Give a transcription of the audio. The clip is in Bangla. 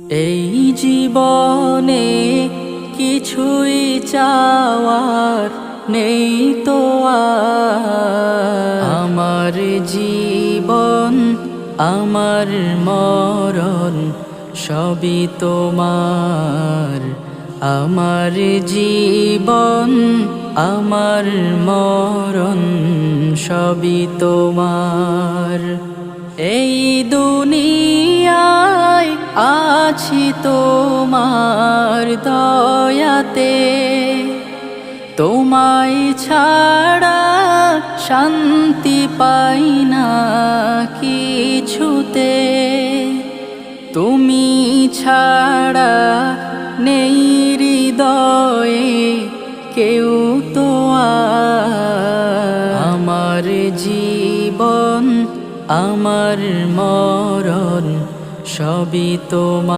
এই জীবনে কিছুই চাওয়ার নেই তো আর। আমার জীবন আমার মরণ সবই তোমার। আমার জীবন আমার মরণ সবই তোমার। এই দুনিয়ায় আছি তোমার দয়াতে, তোমায় ছাড়া শান্তি পাই না কিছুতে। তুমি ছাড়া নেই হৃদয়ে কেউ তো আর। আমার জীবন আমার মরণ সবই তোমার।